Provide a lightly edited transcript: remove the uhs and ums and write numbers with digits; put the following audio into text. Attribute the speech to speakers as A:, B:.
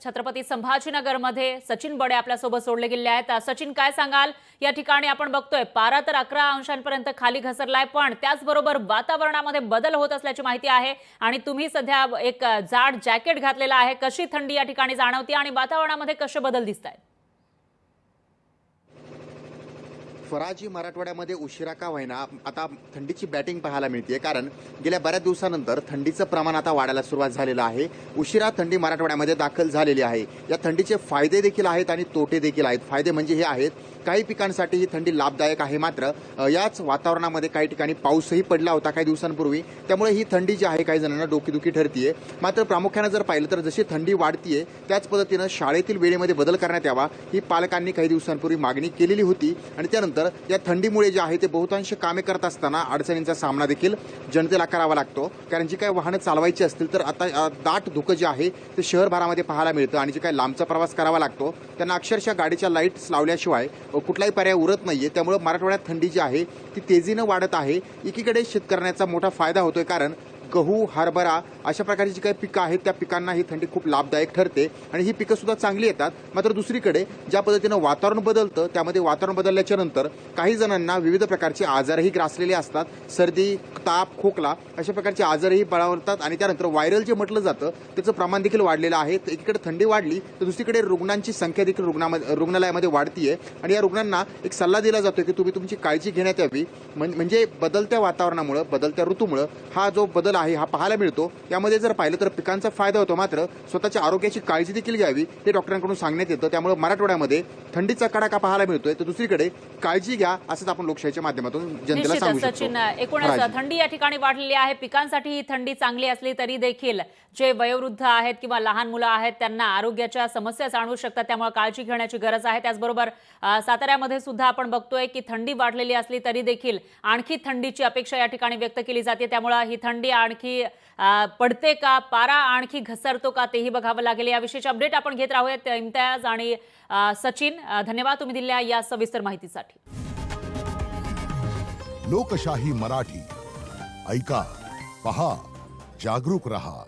A: छत्रपती संभाजीनगरमध्ये सचिन बडे आपल्यासोबत जोडले गेले आहेत। सचिन, काय सांगाल? या ठिकाणी आपण बघतोय पारा तर 11 अंशांपर्यंत खाली घसरलाय, पण त्याचबरोबर वातावरणामध्ये बदल होत असल्याची माहिती आहे आणि तुम्ही सध्या एक जाड जॅकेट घातलेला आहे। कशी थंडी या ठिकाणी जाणवते आणि वातावरणामध्ये कसे बदल दिसतायत?
B: फराजी मराठवाड्यामध्ये उशिरा का होईना आता थंडीची बॅटिंग पाहायला मिळते, कारण गेल्या बऱ्याच दिवसानंतर थंडीचं प्रमाण आता वाढायला सुरुवात झालेलं आहे। उशिरा थंडी मराठवाड्यामध्ये दाखल झालेली आहे। या थंडीचे फायदे देखील आहेत आणि तोटे देखील आहेत। फायदे म्हणजे हे आहेत, काही पिकांसाठी ही थंडी लाभदायक आहे, मात्र याच वातावरणामध्ये काही ठिकाणी पाऊसही पडला होता काही दिवसांपूर्वी, त्यामुळे ही थंडी जी आहे काही जणांना डोकेदुखी ठरतीये। मात्र प्रामुख्याने जर पाहिलं तर जशी थंडी वाढतीये त्याच पद्धतीनं शाळेतील वेळेमध्ये बदल करण्यात यावा ही पालकांनी काही दिवसांपूर्वी मागणी केलेली होती आणि त्यानंतर या थंडीमुळे जे आहे ते बहुतांश कामे करत असताना अडचणींचा सामना देखील जनतेला करावा लागतो, कारण जी काही वाहनं चालवायची असतील तर आता दाट धुकं जे आहे ते शहर भारामध्ये पाहायला मिळतं आणि जे काही लांबचा प्रवास करावा लागतो त्यांना अक्षरशः गाडीच्या लाईट्स लावल्याशिवाय कुठलाही पर्याय उरत नाहीये। त्यामुळे मराठवाड्यात थंडी जी आहे ती तेजीनं वाढत आहे। एकीकडे शेतकऱ्यांचा मोठा फायदा होतोय, कारण गहू, हरभरा अशा प्रकारची जी काही पिकं आहेत त्या पिकांना ही थंडी खूप लाभदायक ठरते आणि ही पिकं सुद्धा चांगली येतात। मात्र दुसरीकडे ज्या पद्धतीनं वातावरण बदलतं त्यामध्ये वातावरण बदलल्याच्या नंतर काही जणांना विविध प्रकारचे आजारही ग्रासलेले असतात। सर्दी, ताप, खोकला अशा प्रकारचे आजारही बळावतात आणि त्यानंतर व्हायरल जे म्हटलं जातं त्याचं प्रमाण देखील वाढलेलं आहे। एकीकडे थंडी वाढली तर दुसरीकडे रुग्णांची संख्या देखील रुग्णालयामध्ये वाढतीये आणि या रुग्णांना एक सल्ला दिला जातो की तुम्ही तुमची काळजी घेण्यात यावी। म्हणजे बदलत्या वातावरणामुळे, बदलत्या ऋतूमुळे हा जो बदल आहे हा पाहायला मिळतो। यामध्ये जर पाहिलं तर पिकांचा फायदा होतो, मात्र स्वतःच्या आरोग्याची काळजी देखील घ्यावी हे डॉक्टरांकडून सांगण्यात येतं। त्यामुळे मराठवाड्यामध्ये थंडीचा कडाका पाहायला मिळतोय, तर दुसरीकडे काळजी घ्या असंच आपण लोकशाहीच्या माध्यमातून जनतेला सांगू शकतो।
A: सचिन, एकूणच थंडी या ठिकाणी वाढलेली आहे। पिकांसाठी ही थंडी चांगली असली तरी देखील जे वयोवृद्ध आहेत किंवा लहान मुलं आहेत त्यांना आरोग्याच्या समस्या जाणवू शकतात, त्यामुळे काळजी घेण्याची गरज आहे। त्याचबरोबर साताऱ्यामध्ये सुद्धा आपण बघतोय की थंडी वाढलेली असली तरी देखील आणखी थंडीची अपेक्षा या ठिकाणी व्यक्त केली जाते। त्यामुळे ही थंडी आणखी पडते का, पारा आणखी घसरतो का तेही बघावं लागेल। याविषयीचे अपडेट आपण घेत राहूयात। इम्तियाज आणि सचिन, धन्यवाद तुम्ही दिलेल्या या सविस्तर माहितीसाठी।
C: लोकशाही मराठी ऐका, पहा, जागरूक रहा।